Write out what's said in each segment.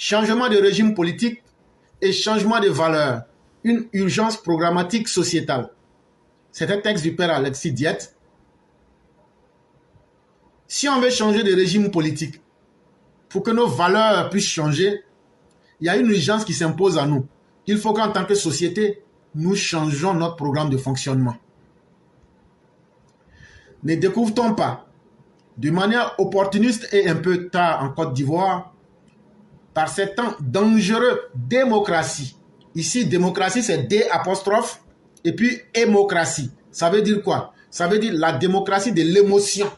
changement de régime politique et changement de valeurs, une urgence programmatique sociétale. C'est un texte du père Alexis Diette. Si on veut changer de régime politique, pour que nos valeurs puissent changer, il y a une urgence qui s'impose à nous. Il faut qu'en tant que société, nous changeons notre programme de fonctionnement. Ne découvre-t-on pas, de manière opportuniste et un peu tard en Côte d'Ivoire, par ces temps dangereux, démocratie. Ici, démocratie, c'est D apostrophe et puis émocratie. Ça veut dire quoi? Ça veut dire la démocratie de l'émotion.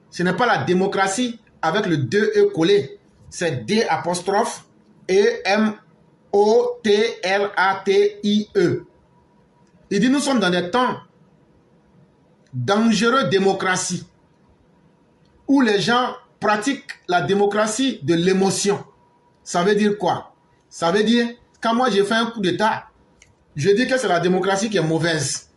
Ce n'est pas la démocratie avec le 2E collé. C'est D apostrophe et M-O-T-R-A-T-I-E. Il dit, nous sommes dans des temps dangereux démocratie où les gens pratiquent la démocratie de l'émotion. Ça veut dire quoi? Ça veut dire, quand moi j'ai fait un coup d'État, je dis que c'est la démocratie qui est mauvaise.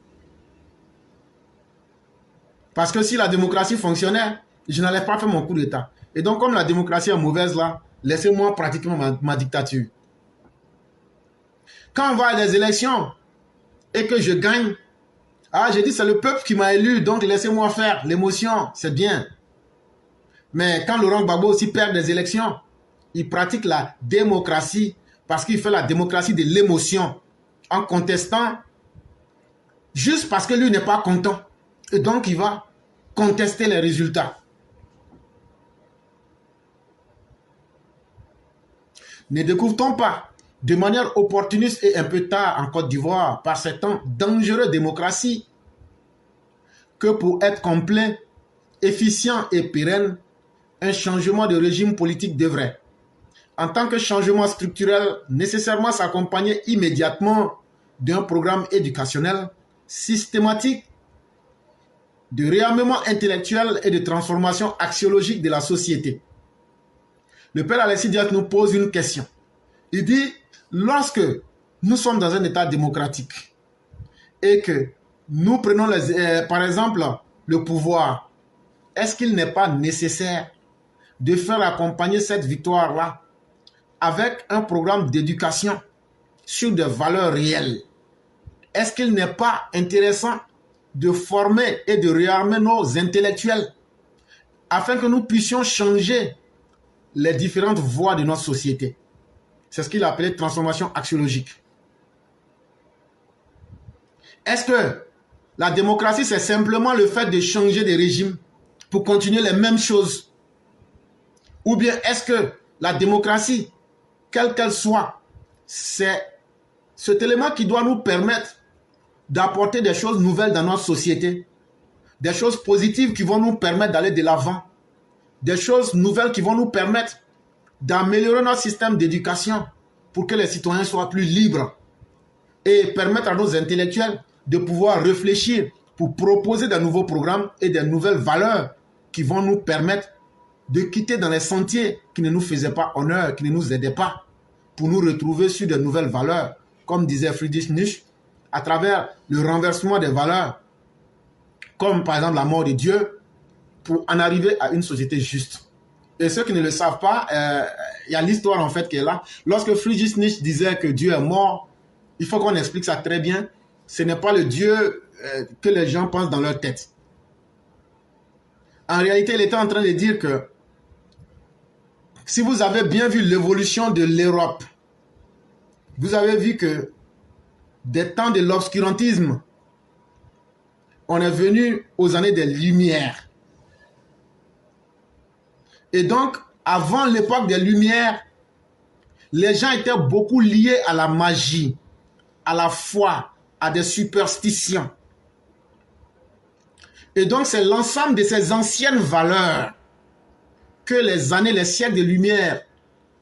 Parce que si la démocratie fonctionnait, je n'allais pas faire mon coup d'État. Et donc, comme la démocratie est mauvaise là, laissez-moi pratiquer ma dictature. Quand on va à des élections et que je gagne, j'ai dit c'est le peuple qui m'a élu, donc laissez-moi faire. L'émotion, c'est bien. Mais quand Laurent Gbagbo aussi perd des élections, il pratique la démocratie parce qu'il fait la démocratie de l'émotion en contestant juste parce que lui n'est pas content. Et donc, il va contester les résultats. Ne découvre-t-on pas, de manière opportuniste et un peu tard en Côte d'Ivoire, par ces temps dangereux démocratie, que pour être complet, efficient et pérenne, un changement de régime politique devrait, en tant que changement structurel, nécessairement s'accompagner immédiatement d'un programme éducationnel systématique de réarmement intellectuel et de transformation axiologique de la société. Le père Alexis Diette nous pose une question. Il dit, lorsque nous sommes dans un état démocratique et que nous prenons, par exemple, le pouvoir, est-ce qu'il n'est pas nécessaire de faire accompagner cette victoire-là avec un programme d'éducation sur des valeurs réelles? Est-ce qu'il n'est pas intéressant de former et de réarmer nos intellectuels afin que nous puissions changer les différentes voies de notre société? C'est ce qu'il appelait transformation axiologique. Est-ce que la démocratie, c'est simplement le fait de changer de régime pour continuer les mêmes choses? Ou bien est-ce que la démocratie, quelle qu'elle soit, c'est cet élément qui doit nous permettre d'apporter des choses nouvelles dans notre société, des choses positives qui vont nous permettre d'aller de l'avant, des choses nouvelles qui vont nous permettre d'améliorer notre système d'éducation pour que les citoyens soient plus libres et permettre à nos intellectuels de pouvoir réfléchir pour proposer de nouveaux programmes et de nouvelles valeurs qui vont nous permettre de quitter dans les sentiers qui ne nous faisaient pas honneur, qui ne nous aidaient pas, pour nous retrouver sur de nouvelles valeurs, comme disait Friedrich Nietzsche, à travers le renversement des valeurs, comme par exemple la mort de Dieu, pour en arriver à une société juste. Et ceux qui ne le savent pas, il y a l'histoire en fait qui est là. Lorsque Friedrich Nietzsche disait que Dieu est mort, il faut qu'on explique ça très bien. Ce n'est pas le Dieu que les gens pensent dans leur tête. En réalité, il était en train de dire que si vous avez bien vu l'évolution de l'Europe, vous avez vu que des temps de l'obscurantisme, on est venu aux années des Lumières. Et donc, avant l'époque des Lumières, les gens étaient beaucoup liés à la magie, à la foi, à des superstitions. Et donc, c'est l'ensemble de ces anciennes valeurs que les années, les siècles de Lumière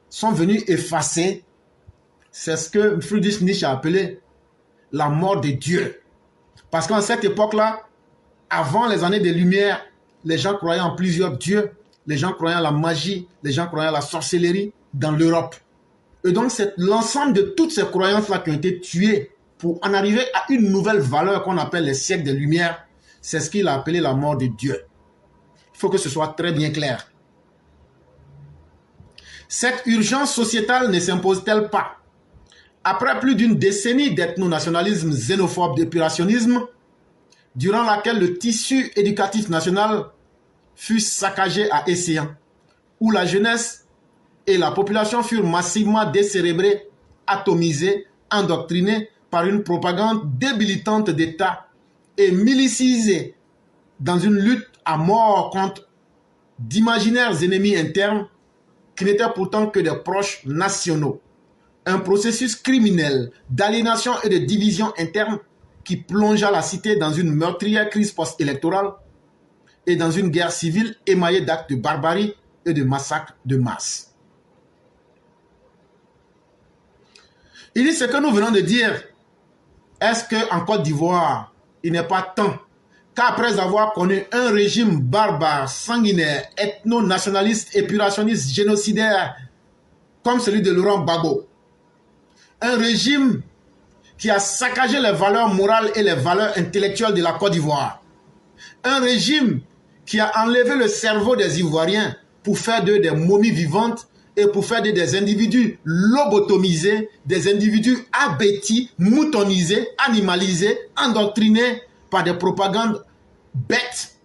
sont venus effacer. C'est ce que Friedrich Nietzsche a appelé la mort de Dieu. Parce qu'en cette époque-là, avant les années des Lumières, les gens croyaient en plusieurs dieux, les gens croyaient à la magie, les gens croyaient à la sorcellerie dans l'Europe. Et donc, c'est l'ensemble de toutes ces croyances-là qui ont été tuées pour en arriver à une nouvelle valeur qu'on appelle les siècles des Lumières. C'est ce qu'il a appelé la mort de Dieu. Il faut que ce soit très bien clair. Cette urgence sociétale ne s'impose-t-elle pas après plus d'une décennie d'ethno-nationalisme xénophobe d'épurationnisme, durant laquelle le tissu éducatif national fut saccagé à Esséan, où la jeunesse et la population furent massivement décérébrées, atomisées, endoctrinées par une propagande débilitante d'État et milicisées dans une lutte à mort contre d'imaginaires ennemis internes qui n'étaient pourtant que des proches nationaux. Un processus criminel d'aliénation et de division interne qui plongea la cité dans une meurtrière crise post-électorale et dans une guerre civile émaillée d'actes de barbarie et de massacres de masse. Il dit ce que nous venons de dire. Est-ce qu'en Côte d'Ivoire, il n'est pas temps qu'après avoir connu un régime barbare, sanguinaire, ethno-nationaliste, épurationniste, génocidaire, comme celui de Laurent Gbagbo, un régime qui a saccagé les valeurs morales et les valeurs intellectuelles de la Côte d'Ivoire, un régime qui a enlevé le cerveau des Ivoiriens pour faire d'eux des momies vivantes et pour faire d'eux des individus lobotomisés, des individus abétis, moutonisés, animalisés, endoctrinés par des propagandes bêtes.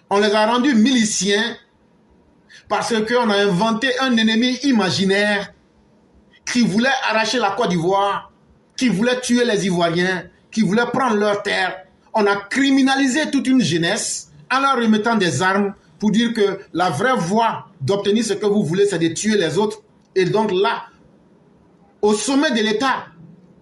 On les a rendus miliciens parce qu'on a inventé un ennemi imaginaire qui voulait arracher la Côte d'Ivoire, qui voulait tuer les Ivoiriens, qui voulait prendre leurs terres. On a criminalisé toute une jeunesse en leur remettant des armes pour dire que la vraie voie d'obtenir ce que vous voulez, c'est de tuer les autres. Et donc là, au sommet de l'État,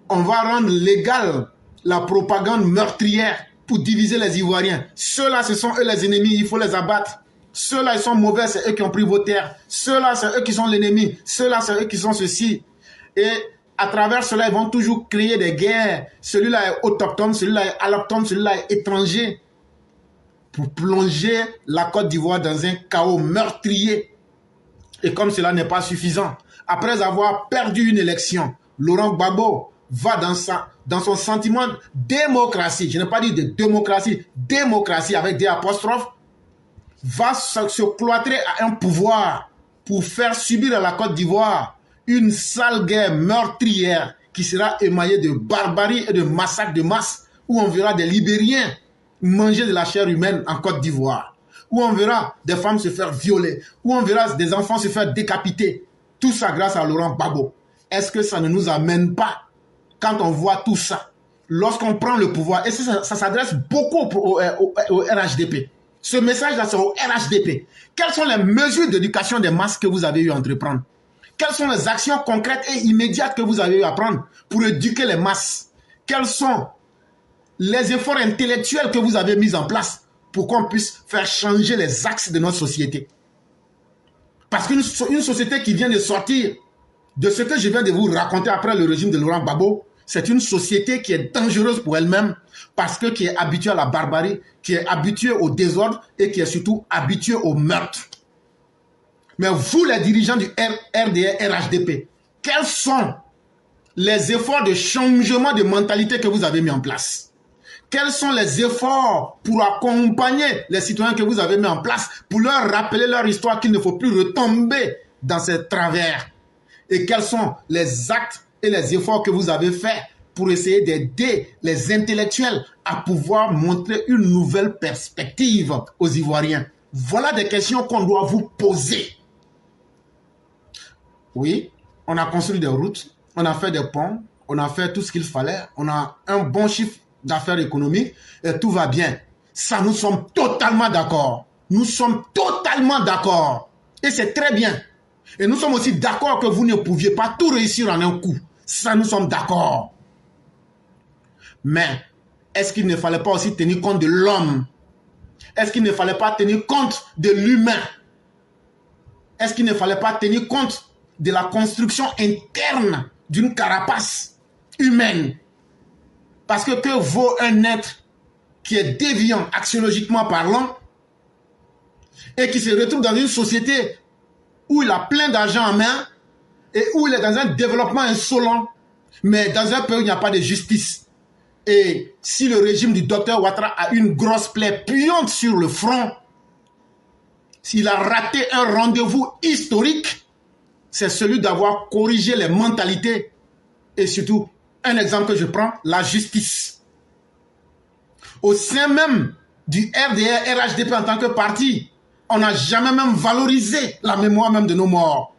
on va rendre légale la propagande meurtrière pour diviser les Ivoiriens. Ceux-là, ce sont eux les ennemis, il faut les abattre. Ceux-là, ils sont mauvais, c'est eux qui ont pris vos terres. Ceux-là, c'est eux qui sont l'ennemi. Ceux-là, c'est eux qui sont ceci. Et à travers cela, ils vont toujours créer des guerres. Celui-là est autochtone, celui-là est alloctone, celui-là est étranger. Pour plonger la Côte d'Ivoire dans un chaos meurtrier. Et comme cela n'est pas suffisant, après avoir perdu une élection, Laurent Gbagbo va dans son sentiment de démocratie, je n'ai pas dit de démocratie, démocratie avec des apostrophes, va se cloîtrer à un pouvoir pour faire subir à la Côte d'Ivoire une sale guerre meurtrière qui sera émaillée de barbarie et de massacres de masse, où on verra des Libériens manger de la chair humaine en Côte d'Ivoire, où on verra des femmes se faire violer, où on verra des enfants se faire décapiter. Tout ça grâce à Laurent Gbagbo. Est-ce que ça ne nous amène pas, quand on voit tout ça, lorsqu'on prend le pouvoir, et ça s'adresse beaucoup au RHDP. Ce message-là, c'est au RHDP. Quelles sont les mesures d'éducation des masses que vous avez eu à entreprendre? Quelles sont les actions concrètes et immédiates que vous avez eu à prendre pour éduquer les masses? Quels sont les efforts intellectuels que vous avez mis en place pour qu'on puisse faire changer les axes de notre société? Parce qu'une société qui vient de sortir de ce que je viens de vous raconter après le régime de Laurent Gbagbo, c'est une société qui est dangereuse pour elle-même parce que qui est habituée à la barbarie, qui est habituée au désordre et qui est surtout habituée au meurtre. Mais vous, les dirigeants du RDR, RHDP, quels sont les efforts de changement de mentalité que vous avez mis en place? Quels sont les efforts pour accompagner les citoyens que vous avez mis en place, pour leur rappeler leur histoire, qu'il ne faut plus retomber dans ces travers? Et quels sont les actes et les efforts que vous avez faits pour essayer d'aider les intellectuels à pouvoir montrer une nouvelle perspective aux Ivoiriens? Voilà des questions qu'on doit vous poser. Oui, on a construit des routes, on a fait des ponts, on a fait tout ce qu'il fallait, on a un bon chiffre d'affaires économiques et tout va bien. Ça, nous sommes totalement d'accord. Nous sommes totalement d'accord. Et c'est très bien. Et nous sommes aussi d'accord que vous ne pouviez pas tout réussir en un coup. Ça, nous sommes d'accord. Mais est-ce qu'il ne fallait pas aussi tenir compte de l'homme? Est-ce qu'il ne fallait pas tenir compte de l'humain? Est-ce qu'il ne fallait pas tenir compte de la construction interne d'une carapace humaine? Parce que vaut un être qui est déviant axiologiquement parlant et qui se retrouve dans une société où il a plein d'argent en main et où il est dans un développement insolent, mais dans un pays où il n'y a pas de justice. Et si le régime du docteur Ouattara a une grosse plaie puante sur le front, s'il a raté un rendez-vous historique, c'est celui d'avoir corrigé les mentalités et surtout, un exemple que je prends, la justice. Au sein même du RDR, RHDP en tant que parti, on n'a jamais même valorisé la mémoire même de nos morts.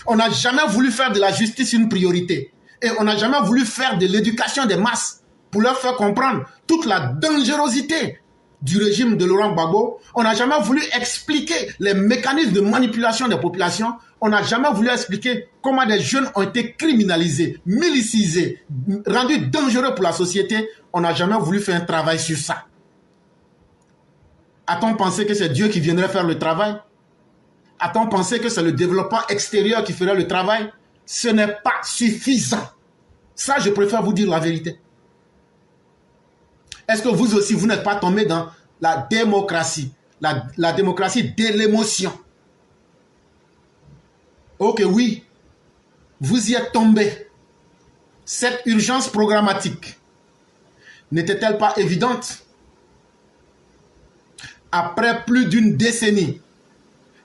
On n'a jamais voulu faire de la justice une priorité. Et on n'a jamais voulu faire de l'éducation des masses pour leur faire comprendre toute la dangerosité du régime de Laurent Gbagbo. On n'a jamais voulu expliquer les mécanismes de manipulation des populations. On n'a jamais voulu expliquer comment des jeunes ont été criminalisés, milicisés, rendus dangereux pour la société. On n'a jamais voulu faire un travail sur ça. A-t-on pensé que c'est Dieu qui viendrait faire le travail? A-t-on pensé que c'est le développement extérieur qui ferait le travail? Ce n'est pas suffisant. Ça, je préfère vous dire la vérité. Est-ce que vous aussi, vous n'êtes pas tombé dans la démocratie? La démocratie de l'émotion. Ok, oui. Vous y êtes tombé. Cette urgence programmatique n'était-elle pas évidente? Après plus d'une décennie,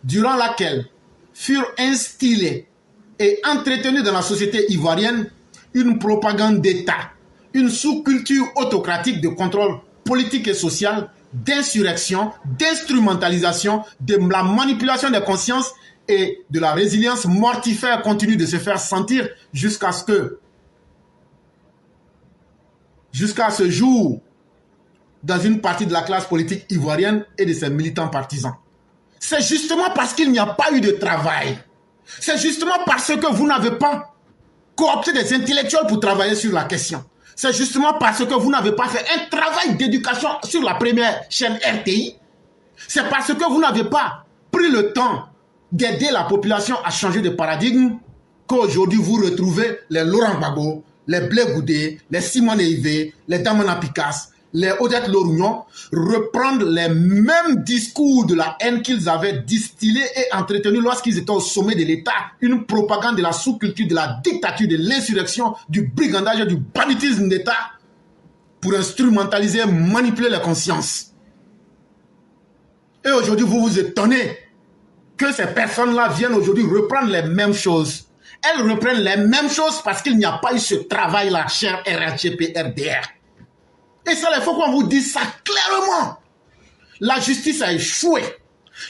durant laquelle furent instillées et entretenues dans la société ivoirienne une propagande d'État, une sous-culture autocratique de contrôle politique et social, d'insurrection, d'instrumentalisation, de la manipulation des consciences et de la résilience mortifère continue de se faire sentir jusqu'à ce jour, dans une partie de la classe politique ivoirienne et de ses militants partisans. C'est justement parce qu'il n'y a pas eu de travail. C'est justement parce que vous n'avez pas coopté des intellectuels pour travailler sur la question. C'est justement parce que vous n'avez pas fait un travail d'éducation sur la première chaîne RTI. C'est parce que vous n'avez pas pris le temps d'aider la population à changer de paradigme qu'aujourd'hui vous retrouvez les Laurent Gbagbo, les Blé Goudé, les Simone Ivé, les Damana Picasse, les Odette Lorugnon reprendre les mêmes discours de la haine qu'ils avaient distillés et entretenus lorsqu'ils étaient au sommet de l'État, une propagande de la sous-culture, de la dictature, de l'insurrection, du brigandage et du banditisme d'État pour instrumentaliser et manipuler les consciences. Et aujourd'hui, vous vous étonnez que ces personnes-là viennent aujourd'hui reprendre les mêmes choses. Elles reprennent les mêmes choses parce qu'il n'y a pas eu ce travail-là, cher RHDP, RDR. Et ça, il faut qu'on vous dise ça clairement. La justice a échoué.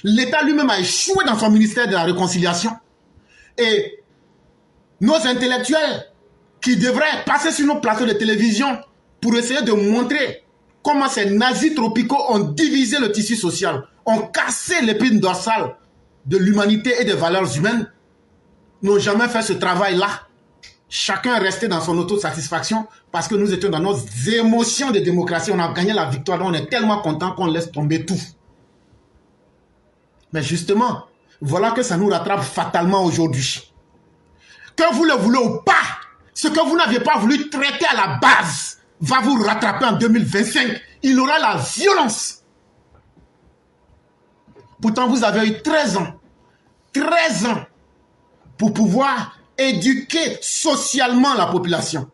L'État lui-même a échoué dans son ministère de la Réconciliation. Et nos intellectuels qui devraient passer sur nos plateaux de télévision pour essayer de montrer comment ces nazis tropicaux ont divisé le tissu social, ont cassé l'épine dorsale de l'humanité et des valeurs humaines, n'ont jamais fait ce travail-là. Chacun est resté dans son autosatisfaction parce que nous étions dans nos émotions de démocratie. On a gagné la victoire, donc on est tellement content qu'on laisse tomber tout. Mais justement, voilà que ça nous rattrape fatalement aujourd'hui. Que vous le voulez ou pas, ce que vous n'aviez pas voulu traiter à la base va vous rattraper en 2025. Il aura la violence. Pourtant, vous avez eu 13 ans. 13 ans pour pouvoir éduquer socialement la population,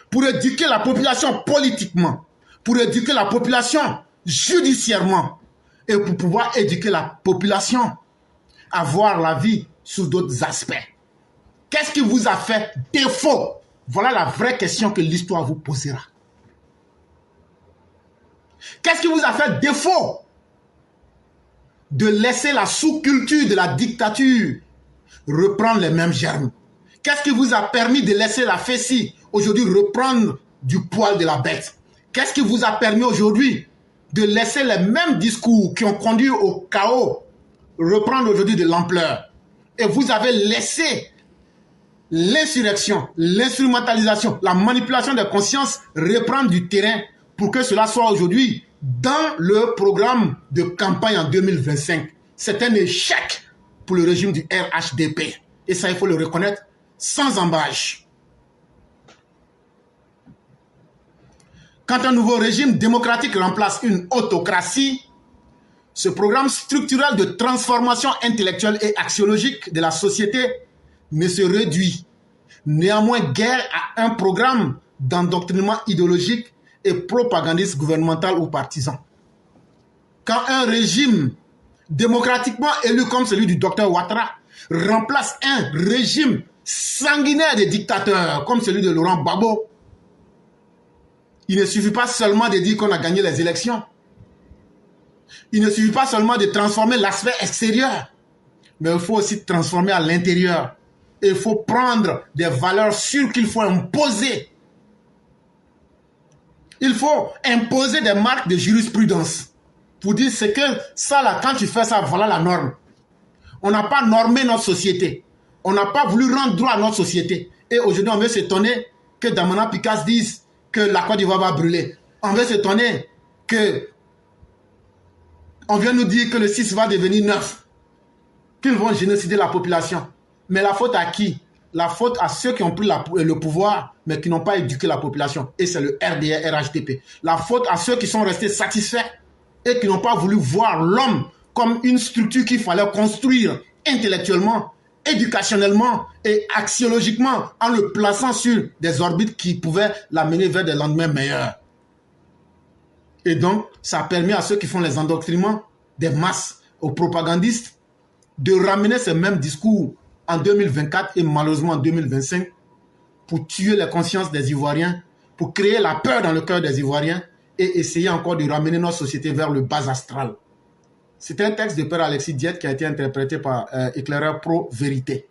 pour éduquer la population politiquement, pour éduquer la population judiciairement et pour pouvoir éduquer la population à voir la vie sous d'autres aspects. Qu'est-ce qui vous a fait défaut? Voilà la vraie question que l'histoire vous posera. Qu'est-ce qui vous a fait défaut de laisser la sous-culture de la dictature reprendre les mêmes germes? Qu'est-ce qui vous a permis de laisser la fessille aujourd'hui reprendre du poil de la bête? Qu'est-ce qui vous a permis aujourd'hui de laisser les mêmes discours qui ont conduit au chaos reprendre aujourd'hui de l'ampleur? Et vous avez laissé l'insurrection, l'instrumentalisation, la manipulation des consciences reprendre du terrain pour que cela soit aujourd'hui dans le programme de campagne en 2025. C'est un échec pour le régime du RHDP. Et ça, il faut le reconnaître sans embâche. Quand un nouveau régime démocratique remplace une autocratie, ce programme structurel de transformation intellectuelle et axiologique de la société ne se réduit néanmoins guère à un programme d'endoctrinement idéologique et propagandiste gouvernemental ou partisan. Quand un régime démocratiquement élu comme celui du docteur Ouattara remplace un régime sanguinaire de dictateurs comme celui de Laurent Gbagbo. Il ne suffit pas seulement de dire qu'on a gagné les élections. Il ne suffit pas seulement de transformer l'aspect extérieur, mais il faut aussi transformer à l'intérieur. Et il faut prendre des valeurs sûres qu'il faut imposer. Il faut imposer des marques de jurisprudence pour dire c'est que ça là, quand tu fais ça, voilà la norme. On n'a pas normé notre société. On n'a pas voulu rendre droit à notre société. Et aujourd'hui, on veut s'étonner que Damana Picasse dise que la Côte d'Ivoire va brûler. On veut s'étonner que on vient nous dire que le 6 va devenir 9. Qu'ils vont génocider la population. Mais la faute à qui? La faute à ceux qui ont pris le pouvoir, mais qui n'ont pas éduqué la population. Et c'est le RDR, RHDP. La faute à ceux qui sont restés satisfaits et qui n'ont pas voulu voir l'homme comme une structure qu'il fallait construire intellectuellement, éducationnellement et axiologiquement en le plaçant sur des orbites qui pouvaient l'amener vers des lendemains meilleurs. Et donc, ça a permis à ceux qui font les endoctrinements des masses, aux propagandistes, de ramener ce même discours en 2024 et malheureusement en 2025 pour tuer les consciences des Ivoiriens, pour créer la peur dans le cœur des Ivoiriens et essayer encore de ramener notre société vers le bas astral. C'est un texte de Père Alexis Diette qui a été interprété par Éclaireur Pro Vérité.